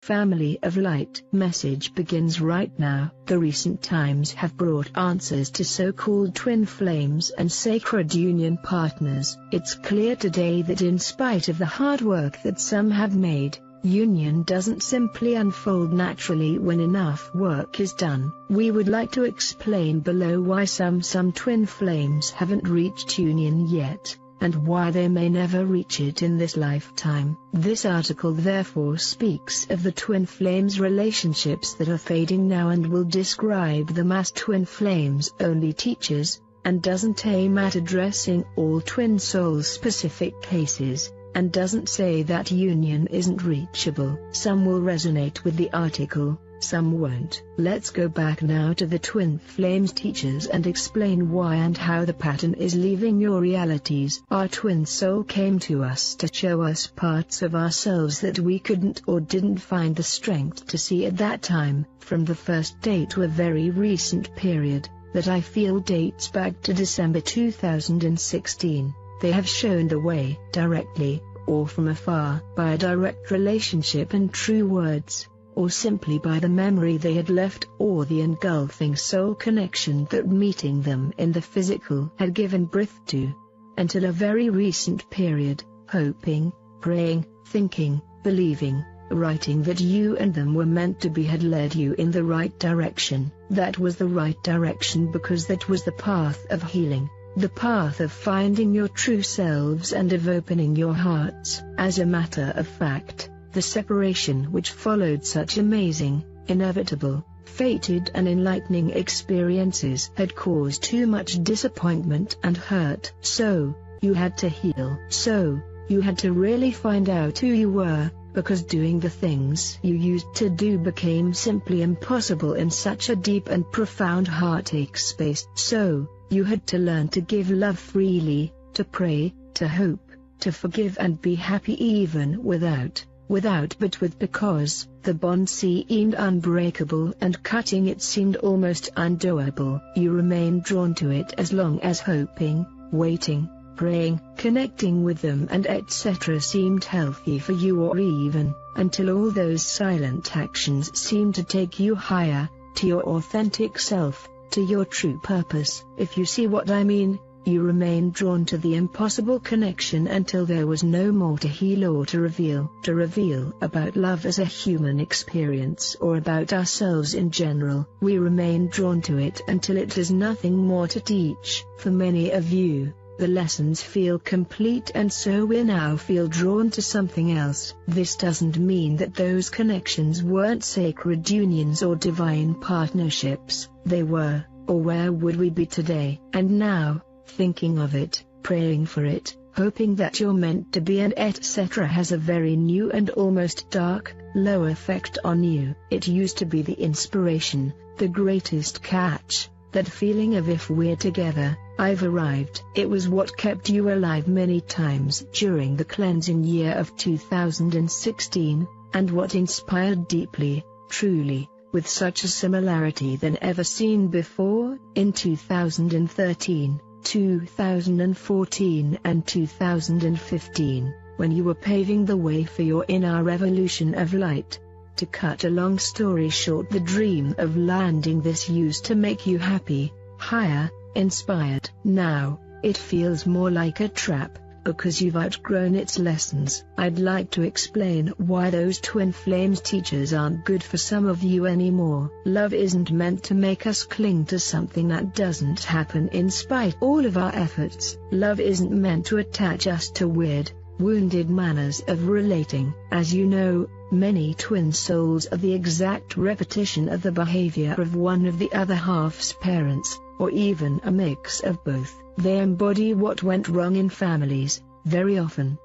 Family of light. Message begins right now. The recent times have brought answers to so-called twin flames and sacred union partners. It's clear today that in spite of the hard work that some have made, union doesn't simply unfold naturally when enough work is done. We would like to explain below why some twin flames haven't reached union yet, and why they may never reach it in this lifetime. This article therefore speaks of the twin flames relationships that are fading now and will describe them as twin flames only teachers, and doesn't aim at addressing all twin souls specific cases, and doesn't say that union isn't reachable. Some will resonate with the article, some won't. Let's go back now to the twin flames teachers and explain why and how the pattern is leaving your realities. Our twin soul came to us to show us parts of ourselves that we couldn't or didn't find the strength to see at that time. From the first date to a very recent period, that I feel dates back to December 2016, they have shown the way, directly, or from afar, by a direct relationship and true words, or simply by the memory they had left or the engulfing soul connection that meeting them in the physical had given birth to. Until a very recent period, hoping, praying, thinking, believing, writing that you and them were meant to be had led you in the right direction. That was the right direction because that was the path of healing, the path of finding your true selves and of opening your hearts. As a matter of fact, the separation which followed such amazing, inevitable, fated and enlightening experiences had caused too much disappointment and hurt. So, you had to heal. So, you had to really find out who you were, because doing the things you used to do became simply impossible in such a deep and profound heartache space. So, you had to learn to give love freely, to pray, to hope, to forgive and be happy even without but with, because the bond seemed unbreakable and cutting it seemed almost undoable. You remained drawn to it as long as hoping, waiting, praying, connecting with them and etc. seemed healthy for you, or even until all those silent actions seemed to take you higher, to your authentic self, to your true purpose. If you see what I mean, you remained drawn to the impossible connection until there was no more to heal or to reveal about love as a human experience or about ourselves in general. We remained drawn to it until it has nothing more to teach. For many of you, the lessons feel complete and so we now feel drawn to something else. This doesn't mean that those connections weren't sacred unions or divine partnerships. They were, or where would we be today? And now, thinking of it, praying for it, hoping that you're meant to be and etc. has a very new and almost dark, low effect on you. It used to be the inspiration, the greatest catch, that feeling of if we're together, I've arrived. It was what kept you alive many times during the cleansing year of 2016, and what inspired deeply, truly, with such a similarity than ever seen before, in 2013. 2014 and 2015, when you were paving the way for your inner revolution of light. To cut a long story short, the dream of landing this used to make you happy, higher, inspired. Now, it feels more like a trap, because you've outgrown its lessons. I'd like to explain why those twin flames teachers aren't good for some of you anymore. Love isn't meant to make us cling to something that doesn't happen in spite all of our efforts. Love isn't meant to attach us to weird, wounded manners of relating. As you know, many twin souls are the exact repetition of the behavior of one of the other half's parents, or even a mix of both. They embody what went wrong in families. Very often,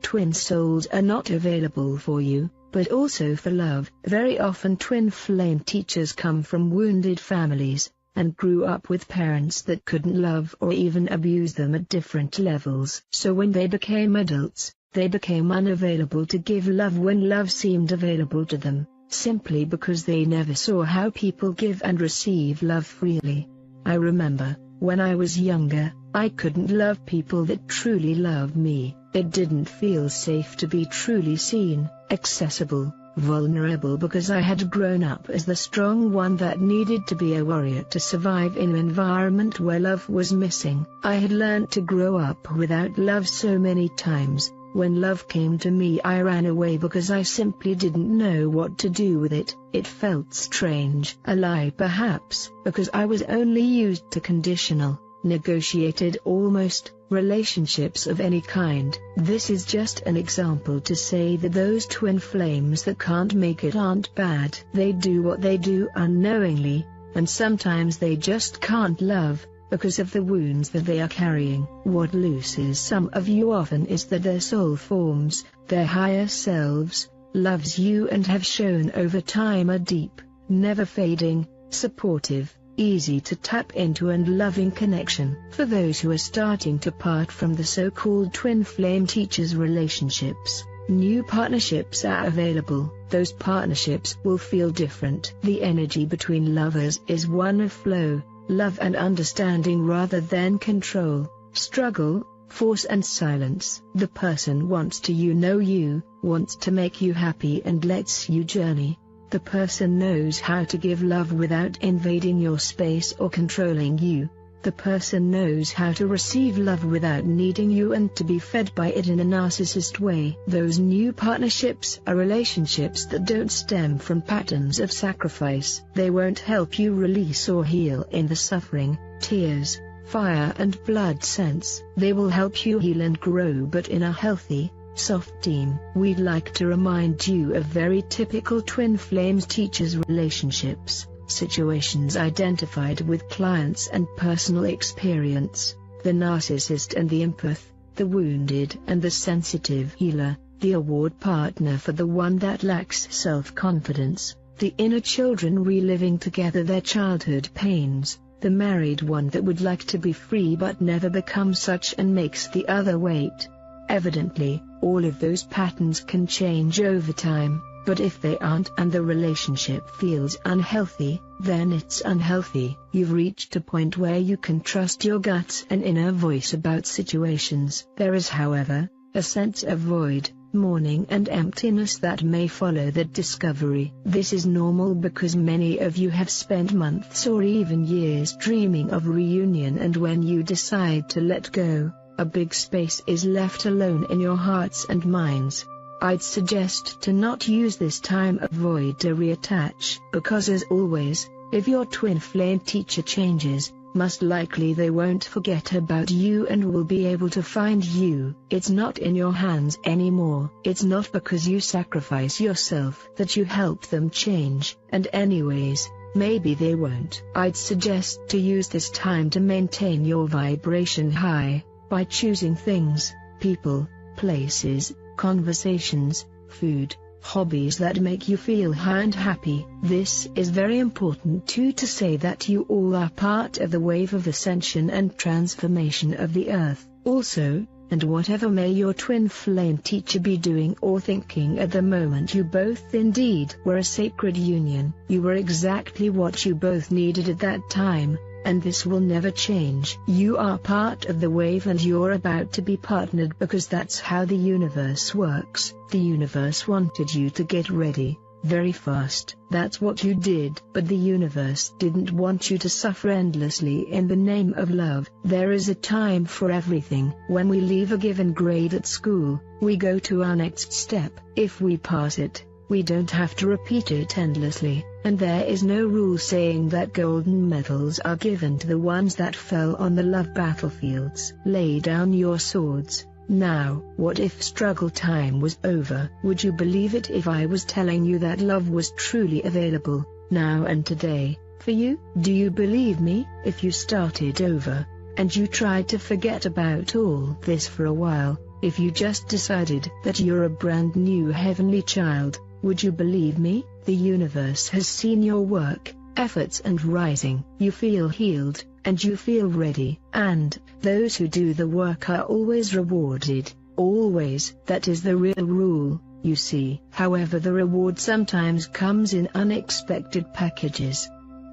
twin souls are not available for you, but also for love. Very often twin flame teachers come from wounded families, and grew up with parents that couldn't love or even abuse them at different levels. So when they became adults, they became unavailable to give love when love seemed available to them, simply because they never saw how people give and receive love freely. I remember, when I was younger, I couldn't love people that truly loved me. It didn't feel safe to be truly seen, accessible, vulnerable because I had grown up as the strong one that needed to be a warrior to survive in an environment where love was missing. I had learned to grow up without love so many times. When love came to me, I ran away because I simply didn't know what to do with it. It felt strange, a lie perhaps, because I was only used to conditional, negotiated almost, relationships of any kind. This is just an example to say that those twin flames that can't make it aren't bad. They do what they do unknowingly, and sometimes they just can't love, because of the wounds that they are carrying. What loses some of you often is that their soul forms, their higher selves, loves you and have shown over time a deep, never fading, supportive, easy to tap into and loving connection. For those who are starting to part from the so-called twin flame teachers' relationships, new partnerships are available. Those partnerships will feel different. The energy between lovers is one of flow, love and understanding rather than control, struggle, force and silence. The person wants to know you, wants to make you happy and lets you journey. The person knows how to give love without invading your space or controlling you. The person knows how to receive love without needing you and to be fed by it in a narcissist way. Those new partnerships are relationships that don't stem from patterns of sacrifice. They won't help you release or heal in the suffering, tears, fire and blood sense. They will help you heal and grow, but in a healthy, soft team. We'd like to remind you of very typical twin flames teachers relationships. Situations identified with clients and personal experience: the narcissist and the empath, the wounded and the sensitive healer, the award partner for the one that lacks self-confidence, the inner children reliving together their childhood pains, the married one that would like to be free but never become such and makes the other wait. Evidently, all of those patterns can change over time. But if they aren't and the relationship feels unhealthy, then it's unhealthy. You've reached a point where you can trust your guts and inner voice about situations. There is, however, a sense of void, mourning and emptiness that may follow that discovery. This is normal because many of you have spent months or even years dreaming of reunion, and when you decide to let go, a big space is left alone in your hearts and minds. I'd suggest to not use this time of void to reattach, because as always, if your twin flame teacher changes, most likely they won't forget about you and will be able to find you. It's not in your hands anymore. It's not because you sacrifice yourself that you help them change, and anyways, maybe they won't. I'd suggest to use this time to maintain your vibration high, by choosing things, people, places, conversations, food, hobbies that make you feel high and happy. This is very important too, to say that you all are part of the wave of ascension and transformation of the earth. Also, and whatever may your twin flame teacher be doing or thinking at the moment, you both indeed were a sacred union. You were exactly what you both needed at that time, and this will never change. You are part of the wave and you're about to be partnered, because that's how the universe works. The universe wanted you to get ready, very fast. That's what you did. But the universe didn't want you to suffer endlessly in the name of love. There is a time for everything. When we leave a given grade at school, we go to our next step. If we pass it, we don't have to repeat it endlessly, and there is no rule saying that golden medals are given to the ones that fell on the love battlefields. Lay down your swords. Now, what if struggle time was over? Would you believe it if I was telling you that love was truly available, now and today, for you? Do you believe me? If you started over, and you tried to forget about all this for a while, if you just decided that you're a brand new heavenly child, would you believe me? The universe has seen your work, efforts and rising. You feel healed, and you feel ready, and those who do the work are always rewarded. Always. That is the real rule, you see. However, the reward sometimes comes in unexpected packages.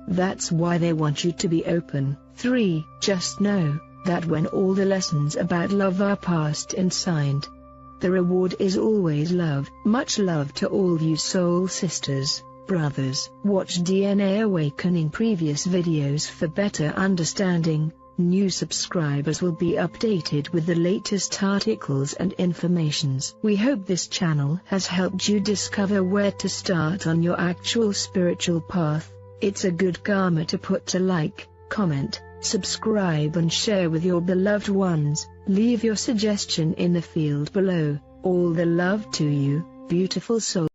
That's why they want you to be open. 3. Just know that when all the lessons about love are passed and signed, The reward is always love. Much love to all you soul sisters, brothers. Watch DNA Awakening previous videos for better understanding. New subscribers will be updated with the latest articles and informations. We hope this channel has helped you discover where to start on your actual spiritual path. It's a good karma to put to like, comment, subscribe and share with your beloved ones. Leave your suggestion in the field below. All the love to you, beautiful soul.